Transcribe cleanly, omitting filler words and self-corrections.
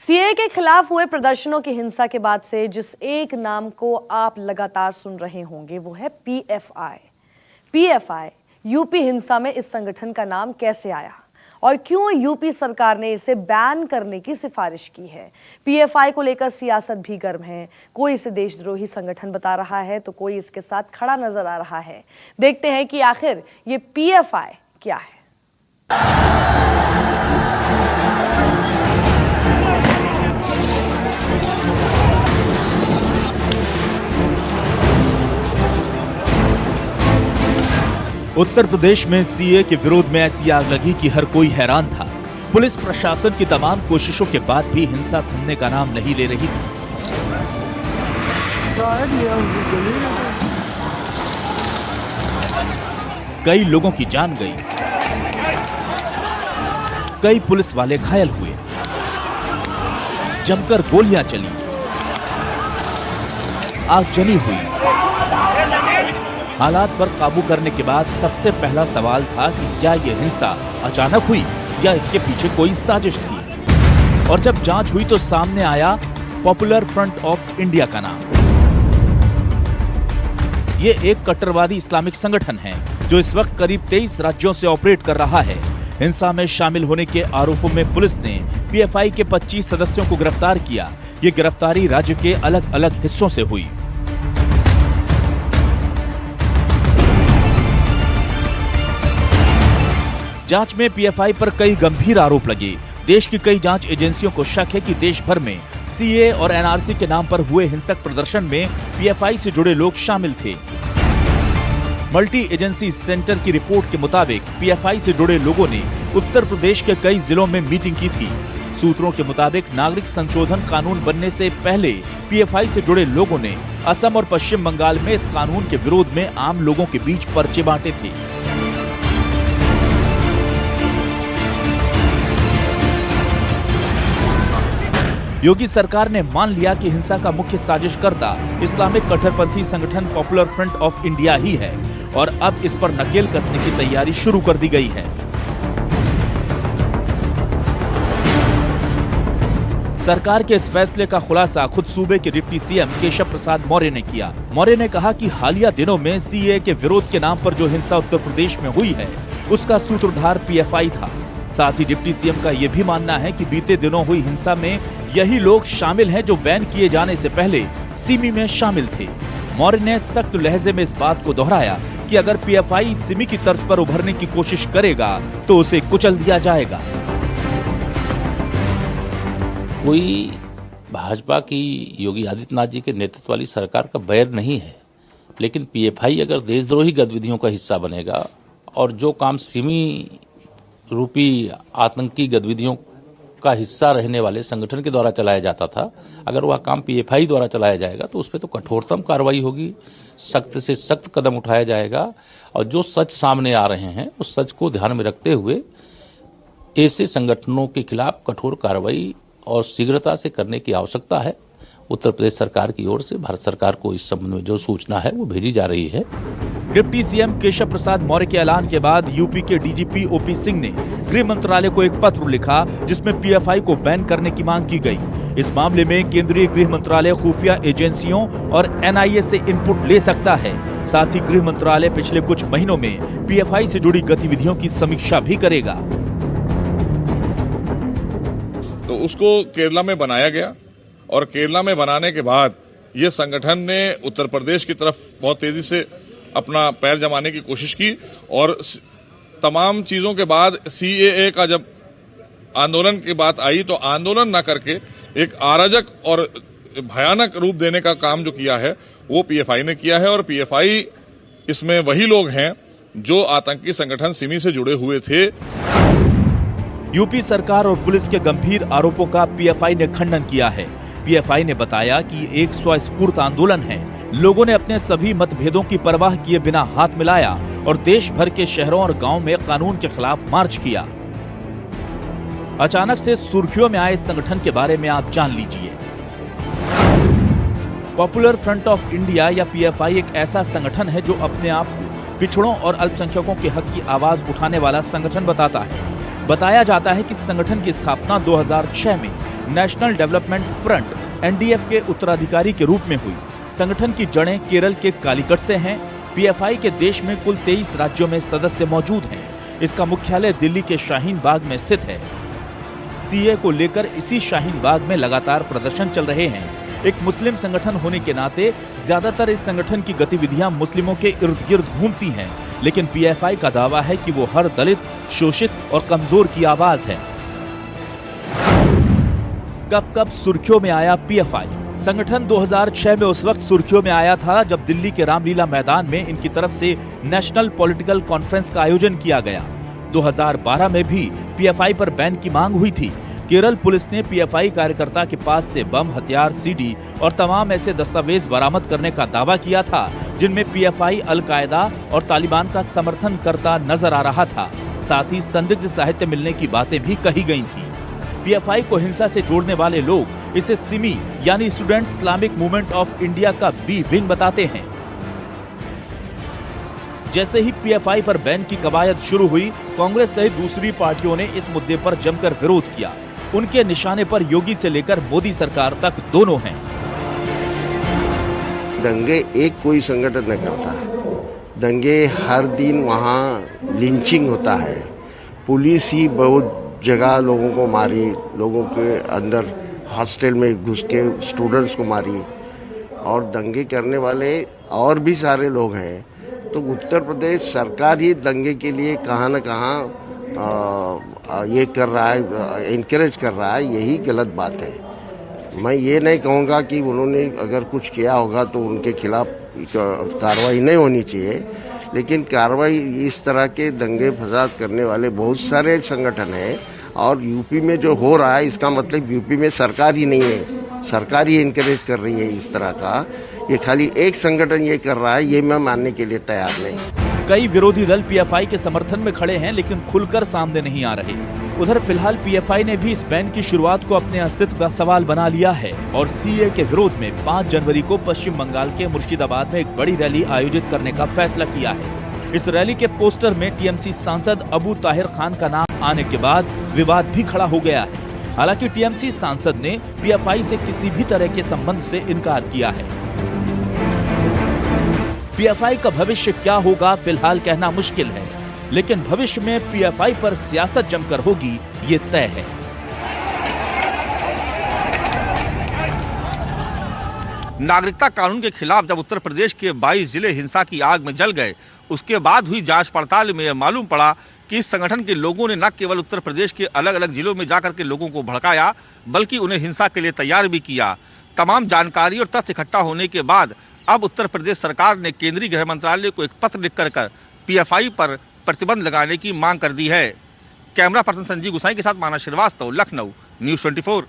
CAA के खिलाफ हुए प्रदर्शनों की हिंसा के बाद से जिस एक नाम को आप लगातार सुन रहे होंगे वो है पीएफआई। पीएफआई यूपी हिंसा में इस संगठन का नाम कैसे आया और क्यों यूपी सरकार ने इसे बैन करने की सिफारिश की है। पीएफआई को लेकर सियासत भी गर्म है। कोई इसे देशद्रोही संगठन बता रहा है तो कोई इसके साथ खड़ा नजर आ रहा है। देखते हैं कि आखिर ये पीएफआई क्या है। उत्तर प्रदेश में सीए के विरोध में ऐसी आग लगी कि हर कोई हैरान था। पुलिस प्रशासन की तमाम कोशिशों के बाद भी हिंसा थमने का नाम नहीं ले रही थी। कई लोगों की जान गई, कई पुलिस वाले घायल हुए, जमकर गोलियां चली, आगजनी हुई। हालात पर काबू करने के बाद सबसे पहला सवाल था कि क्या यह हिंसा अचानक हुई या इसके पीछे कोई साजिश थी। और जब जांच हुई तो सामने आया पॉपुलर फ्रंट ऑफ इंडिया का नाम। ये एक कट्टरवादी इस्लामिक संगठन है जो इस वक्त करीब 23 राज्यों से ऑपरेट कर रहा है। हिंसा में शामिल होने के आरोपों में पुलिस ने पीएफआई के 25 सदस्यों को गिरफ्तार किया। ये गिरफ्तारी राज्य के अलग अलग हिस्सों से हुई। जांच में पीएफआई पर कई गंभीर आरोप लगे। देश की कई जांच एजेंसियों को शक है कि देश भर में सीए और एनआरसी के नाम पर हुए हिंसक प्रदर्शन में पीएफआई से जुड़े लोग शामिल थे। मल्टी एजेंसी सेंटर की रिपोर्ट के मुताबिक पीएफआई से जुड़े लोगों ने उत्तर प्रदेश के कई जिलों में मीटिंग की थी। सूत्रों के मुताबिक नागरिक संशोधन कानून बनने से पहले पीएफआई से जुड़े लोगों ने असम और पश्चिम बंगाल में इस कानून के विरोध में आम लोगों के बीच पर्चे बांटे थे। योगी सरकार ने मान लिया कि हिंसा का मुख्य साजिशकर्ता इस्लामिक कट्टरपंथी संगठन पॉपुलर फ्रंट ऑफ इंडिया ही है और अब इस पर नकेल कसने की तैयारी शुरू कर दी गई है। सरकार के इस फैसले का खुलासा खुद सूबे के डिप्टी सीएम केशव प्रसाद मौर्य ने किया। मौर्य ने कहा कि हालिया दिनों में सीए के विरोध के नाम पर जो हिंसा उत्तर प्रदेश में हुई है उसका सूत्रधार पीएफआई था। साथ ही डिप्टी सीएम का यह भी मानना है कि बीते दिनों हुई हिंसा में यही लोग शामिल हैं जो बैन किए जाने से पहले सिमी में शामिल थे। मौर्य ने सख्त लहजे में इस बात को दोहराया कि अगर पीएफआई सिमी की तर्ज पर उभरने की कोशिश करेगा तो उसे कुचल दिया जाएगा। कोई भाजपा की योगी आदित्यनाथ जी के नेतृत्व वाली सरकार का बैर नहीं है, लेकिन पीएफआई अगर देशद्रोही गतिविधियों का हिस्सा बनेगा और जो काम सिमी रूपी आतंकी गतिविधियों का हिस्सा रहने वाले संगठन के द्वारा चलाया जाता था, अगर वह काम पीएफआई द्वारा चलाया जाएगा तो उस पर तो कठोरतम कार्रवाई होगी, सख्त से सख्त कदम उठाया जाएगा। और जो सच सामने आ रहे हैं उस सच को ध्यान में रखते हुए ऐसे संगठनों के खिलाफ कठोर कार्रवाई और शीघ्रता से करने की आवश्यकता है। उत्तर प्रदेश सरकार की ओर से भारत सरकार को इस संबंध में जो सूचना है वो भेजी जा रही है। डिप्टी सीएम केशव प्रसाद मौर्य के ऐलान के बाद यूपी के डीजीपी ओपी सिंह ने गृह मंत्रालय को एक पत्र लिखा जिसमें पीएफआई को बैन करने की मांग की गई। इस मामले में केंद्रीय गृह मंत्रालय खुफिया एजेंसियों और एनआईए से इनपुट ले सकता है। साथ ही गृह मंत्रालय पिछले कुछ महीनों में पीएफआई से जुड़ी गतिविधियों की समीक्षा भी करेगा। तो उसको केरला में बनाया गया और केरला में बनाने के बाद ये संगठन ने उत्तर प्रदेश की तरफ बहुत तेजी से अपना पैर जमाने की कोशिश की और तमाम चीजों के बाद सीएए का जब आंदोलन की बात आई तो आंदोलन न करके एक अराजक और भयानक रूप देने का काम जो किया है वो पीएफआई ने किया है। और पीएफआई इसमें वही लोग हैं जो आतंकी संगठन सिमी से जुड़े हुए थे। यूपी सरकार और पुलिस के गंभीर आरोपों का पीएफआई ने खंडन किया है। पीएफआई ने बताया कि एक स्वस्फूर्त आंदोलन है। लोगों ने अपने सभी मतभेदों की परवाह किए बिना हाथ मिलाया और देश भर के शहरों और गांवों में कानून के खिलाफ मार्च किया। अचानक से सुर्खियों में आए इस संगठन के बारे में आप जान लीजिए। पॉपुलर फ्रंट ऑफ इंडिया या पीएफआई एक ऐसा संगठन है जो अपने आप को पिछड़ों और अल्पसंख्यकों के हक की आवाज उठाने वाला संगठन बताता है। बताया जाता है कि संगठन की स्थापना 2006 में नेशनल डेवलपमेंट फ्रंट (एनडीएफ) के उत्तराधिकारी के रूप में हुई। संगठन की जड़ें केरल के कालीकट से हैं। पीएफआई के देश में कुल 23 राज्यों में सदस्य मौजूद हैं। इसका मुख्यालय दिल्ली के शाहीन बाग में स्थित है। सीए को लेकर इसी शाहीन बाग में लगातार प्रदर्शन चल रहे हैं। एक मुस्लिम संगठन होने के नाते ज्यादातर इस संगठन की गतिविधियां मुस्लिमों के इर्द गिर्द घूमती हैं, लेकिन पीएफआई का दावा है कि वो हर दलित, शोषित और कमजोर की आवाज है। कब सुर्खियों में आया पीएफआई? संगठन 2006 में उस वक्त सुर्खियों में आया था जब दिल्ली के रामलीला मैदान में इनकी तरफ से नेशनल पॉलिटिकल कॉन्फ्रेंस का आयोजन किया गया। 2012 में भी पीएफआई पर बैन की मांग हुई थी। केरल पुलिस ने पीएफआई कार्यकर्ता के पास से बम, हथियार, सीडी और तमाम ऐसे दस्तावेज बरामद करने का दावा किया था जिनमें पीएफआई अल-कायदा और तालिबान का समर्थन करता नजर आ रहा था। साथ ही संदिग्ध साहित्य मिलने की बातें भी कही गई थी। पीएफआई को हिंसा से जोड़ने वाले लोग इसे सिमी यानी student Islamic movement of India का बी विंग बताते हैं। जैसे ही पीएफआई पर बैन की कवायद शुरू हुई, कांग्रेस सहित दूसरी पार्टियों ने इस मुद्दे पर जमकर विरोध किया। उनके निशाने पर योगी से लेकर मोदी सरकार तक दोनों हैं। दंगे एक कोई संगठन नहीं करता। दंगे हर दिन वहाँ लिंचिंग होता है। पुलिस ही बहुत जगह लोगों को मारी, लोगों के अंदर हॉस्टल में घुस के स्टूडेंट्स को मारी, और दंगे करने वाले और भी सारे लोग हैं। तो उत्तर प्रदेश सरकार ही दंगे के लिए कहाँ न कहाँ ये कर रहा है, इनकरेज कर रहा है। यही गलत बात है। मैं ये नहीं कहूँगा कि उन्होंने अगर कुछ किया होगा तो उनके खिलाफ कार्रवाई नहीं होनी चाहिए, लेकिन कार्रवाई इस तरह के दंगे फसाद करने वाले बहुत सारे संगठन हैं। और यूपी में जो हो रहा है इसका मतलब यूपी में सरकार ही नहीं है, सरकार ही इनकरेज कर रही है इस तरह का। ये खाली एक संगठन ये कर रहा है, ये मैं मानने के लिए तैयार नहीं। कई विरोधी दल पीएफआई के समर्थन में खड़े हैं, लेकिन खुलकर सामने नहीं आ रहे। उधर फिलहाल पीएफआई ने भी इस बैन की शुरुआत को अपने अस्तित्व का सवाल बना लिया है और सीए के विरोध में 5 जनवरी को पश्चिम बंगाल के मुर्शिदाबाद में एक बड़ी रैली आयोजित करने का फैसला किया है। इस रैली के पोस्टर में टीएमसी सांसद अबू ताहिर खान का नाम आने के बाद विवाद भी खड़ा हो गया है। हालांकि टीएमसी सांसद ने पीएफआई से किसी भी तरह के संबंध से इनकार किया है। पीएफआई का भविष्य क्या होगा फिलहाल कहना मुश्किल है, लेकिन भविष्य में पीएफआई पर सियासत जमकर होगी ये तय है। नागरिकता कानून के खिलाफ जब उत्तर प्रदेश के 22 जिले हिंसा की आग में जल गए, उसके बाद हुई जांच पड़ताल में यह मालूम पड़ा कि इस संगठन के लोगों ने न केवल उत्तर प्रदेश के अलग अलग जिलों में जाकर के लोगों को भड़काया, बल्कि उन्हें हिंसा के लिए तैयार भी किया। तमाम जानकारी और तथ्य इकट्ठा होने के बाद अब उत्तर प्रदेश सरकार ने केंद्रीय गृह मंत्रालय को एक पत्र लिख कर पीएफआई पर प्रतिबंध लगाने की मांग कर दी है। कैमरा पर्सन संजीव गुसाई के साथ मानस श्रीवास्तव, लखनऊ, न्यूज़ 24।